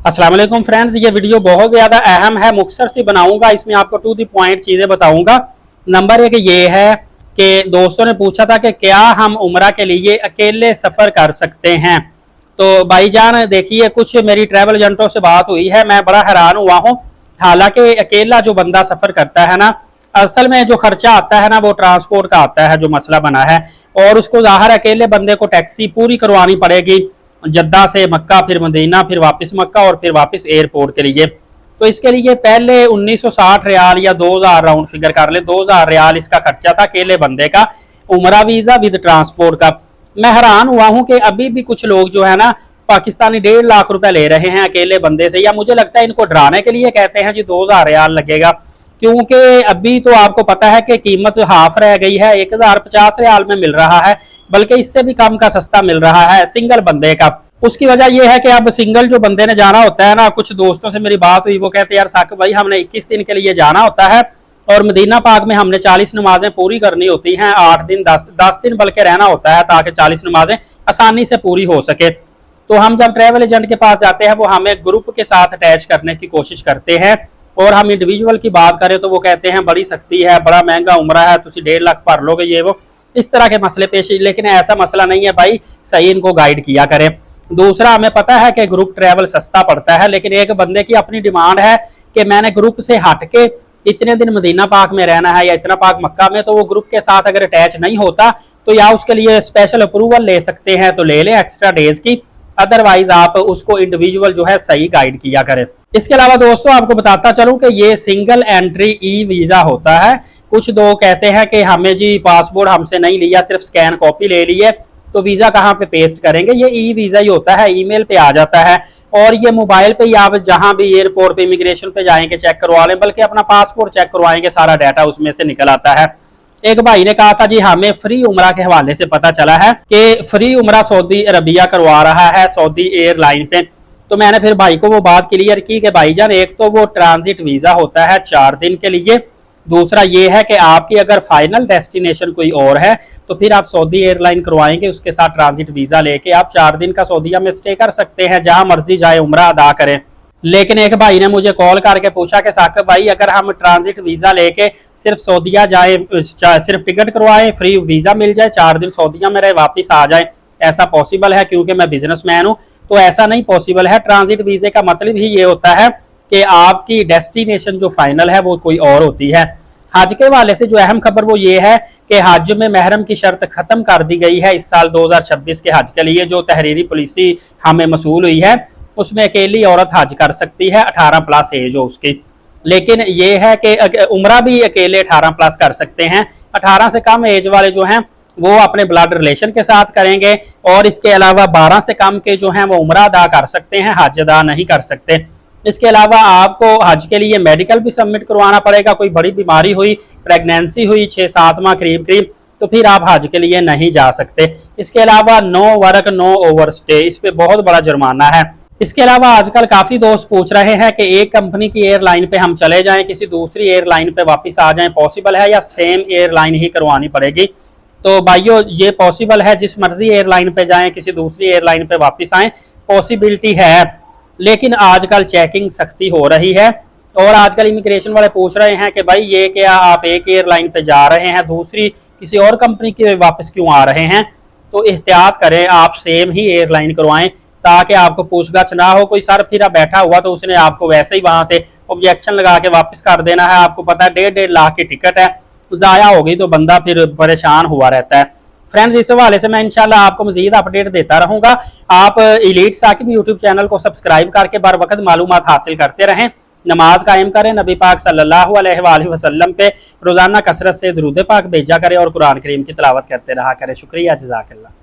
अस्सलाम वालेकुम फ्रेंड्स, ये वीडियो बहुत ज़्यादा अहम है, मुख्तसर सी बनाऊंगा। इसमें आपको टू द पॉइंट चीज़ें बताऊंगा। नंबर एक ये है कि दोस्तों ने पूछा था कि क्या हम उम्रा के लिए अकेले सफ़र कर सकते हैं। तो भाईजान देखिए, कुछ मेरी ट्रैवल एजेंटों से बात हुई है, मैं बड़ा हैरान हुआ हूँ। हालांकि अकेला जो बंदा सफ़र करता है ना, असल में जो खर्चा आता है ना वो ट्रांसपोर्ट का आता है, जो मसला बना है। और उसको ज़ाहिर अकेले बंदे को टैक्सी पूरी करवानी पड़ेगी, जद्दा से मक्का, फिर मदीना, फिर वापस मक्का और फिर वापस एयरपोर्ट के लिए। तो इसके लिए पहले 1960 रियाल या 2000 राउंड फिगर कर ले, 2000 रियाल इसका खर्चा था अकेले बंदे का, उमरा वीज़ा विद ट्रांसपोर्ट का। मैं हैरान हुआ हूँ कि अभी भी कुछ लोग जो है ना पाकिस्तानी 1.5 लाख रुपए ले रहे हैं अकेले बंदे से, या मुझे लगता है इनको डराने के लिए कहते हैं जी 2000 रियाल लगेगा। क्योंकि अभी तो आपको पता है कि कीमत हाफ रह गई है, 1050 रियाल में मिल रहा है, बल्कि इससे भी कम का सस्ता मिल रहा है सिंगल बंदे का। उसकी वजह यह है कि अब सिंगल जो बंदे ने जाना होता है ना, कुछ दोस्तों से मेरी बात हुई, वो कहते हैं यार साकिब भाई हमने 21 दिन के लिए जाना होता है और मदीना पाक में हमने 40 नमाजें पूरी करनी होती हैं, 8 दिन 10 दिन बल्कि रहना होता है ताकि 40 नमाजें आसानी से पूरी हो सके। तो हम जब ट्रैवल एजेंट के पास जाते हैं वो हमें ग्रुप के साथ अटैच करने की कोशिश करते हैं, और हम इंडिविजुअल की बात करें तो वो कहते हैं बड़ी सख्ती है, बड़ा महंगा उम्रा है, तुम 1.5 लाख भर लोगे, ये वो इस तरह के मसले पेश। लेकिन ऐसा मसला नहीं है भाई, सही इनको गाइड किया करें। दूसरा, हमें पता है कि ग्रुप ट्रैवल सस्ता पड़ता है, लेकिन एक बंदे की अपनी डिमांड है कि मैंने ग्रुप से हट के इतने दिन मदीना पाक में रहना है या इतना पाक मक्का में, तो वो ग्रुप के साथ अगर अटैच नहीं होता तो या उसके लिए स्पेशल अप्रूवल ले सकते हैं, तो ले लें एक्स्ट्रा डेज की, अदरवाइज आप उसको इंडिविजुअल जो है सही गाइड किया करें। इसके अलावा दोस्तों आपको बताता चलूं कि ये सिंगल एंट्री ई वीज़ा होता है। कुछ लोग कहते हैं कि हमें जी पासपोर्ट हमसे नहीं लिया, सिर्फ स्कैन कॉपी ले ली है, तो वीज़ा कहाँ पे पेस्ट करेंगे। ये ई वीज़ा ही होता है, ईमेल पे आ जाता है, और ये मोबाइल पे ही आप जहाँ भी एयरपोर्ट पे इमिग्रेशन पे जाएंगे चेक करवा लें, बल्कि अपना पासपोर्ट चेक करवाएंगे, सारा डाटा उसमें से निकल आता है। एक भाई ने कहा था जी हमें फ्री उमरा के हवाले से पता चला है कि फ्री उमरा सऊदी अरबिया करवा रहा है सऊदी एयरलाइन पे। तो मैंने फिर भाई को वो बात क्लियर की कि भाईजान एक तो वो ट्रांजिट वीज़ा होता है 4 दिन के लिए, दूसरा ये है कि आपकी अगर फाइनल डेस्टिनेशन कोई और है तो फिर आप सऊदी एयरलाइन करवाएंगे, उसके साथ ट्रांजिट वीज़ा लेके आप 4 दिन का सऊदीया में स्टे कर सकते हैं, जहां मर्जी जाए उमरा अदा करें। लेकिन एक भाई ने मुझे कॉल करके पूछा कि साकिब भाई अगर हम ट्रांजिट वीज़ा लेके सिर्फ सऊदीया जाए, सिर्फ टिकट करवाएं, फ्री वीज़ा मिल जाए, 4 दिन सऊदीया में रहे, वापस आ जाए, ऐसा पॉसिबल है? क्योंकि मैं बिजनेसमैन हूँ, तो ऐसा नहीं पॉसिबल है। ट्रांजिट वीज़े का मतलब ही ये होता है कि आपकी डेस्टिनेशन जो फाइनल है वो कोई और होती है। हज के हवाले से जो अहम खबर वो ये है कि हज में महरम की शर्त खत्म कर दी गई है। इस साल 2026 के हज के लिए जो तहरीरी पॉलिसी हमें मसूल हुई है उसमें अकेली औरत हज कर सकती है 18+ एज हो उसकी। लेकिन ये है कि उम्रा भी अकेले 18+ कर सकते हैं, 18 से कम एज वाले जो हैं वो अपने ब्लड रिलेशन के साथ करेंगे, और इसके अलावा 12 से कम के जो हैं वो उम्रा अदा कर सकते हैं, हज अदा नहीं कर सकते। इसके अलावा आपको हज के लिए मेडिकल भी सबमिट करवाना पड़ेगा, कोई बड़ी बीमारी हुई, प्रेगनेंसी हुई 6-7 माह करीब करीब, तो फिर आप हज के लिए नहीं जा सकते। इसके अलावा no work no overstay, इस पर बहुत बड़ा जुर्माना है। इसके अलावा आजकल काफ़ी दोस्त पूछ रहे हैं कि एक कंपनी की एयरलाइन पे हम चले जाएं, किसी दूसरी एयरलाइन पे वापस आ जाएं, पॉसिबल है या सेम एयरलाइन ही करवानी पड़ेगी? तो भाइयों ये पॉसिबल है, जिस मर्जी एयरलाइन पे जाएं, किसी दूसरी एयरलाइन पे वापस आएँ, पॉसिबिलिटी है। लेकिन आजकल चेकिंग सख्ती हो रही है, और आजकल इमिग्रेशन वाले पूछ रहे हैं कि भाई ये क्या आप एक एयरलाइन पे जा रहे हैं, दूसरी किसी और कंपनी के वापस क्यों आ रहे हैं? तो एहतियात करें, आप सेम ही एयरलाइन करवाएं ताकि आपको पूछगछ ना हो। कोई सर फिरा बैठा हुआ तो उसने आपको वैसे ही वहां से ऑब्जेक्शन लगा के वापस कर देना है। आपको पता है 1.5 लाख की टिकट है, ज़ाया हो गई तो बंदा फिर परेशान हुआ रहता है। फ्रेंड्स इस हवाले से मैं इंशाल्लाह आपको मजीद अपडेट देता रहूंगा। आप एलीट साकिब यूट्यूब चैनल को सब्सक्राइब करके बर वक्त मालूमात हासिल करते रहें, नमाज कायम करें, नबी पाक सल्लल्लाहु अलैहि वसल्लम पे रोजाना कसरत से दुरूद पाक भेजा करें, और कुरान करीम की तिलावत करते रहा करें। शुक्रिया, जज़ाकल्लाह।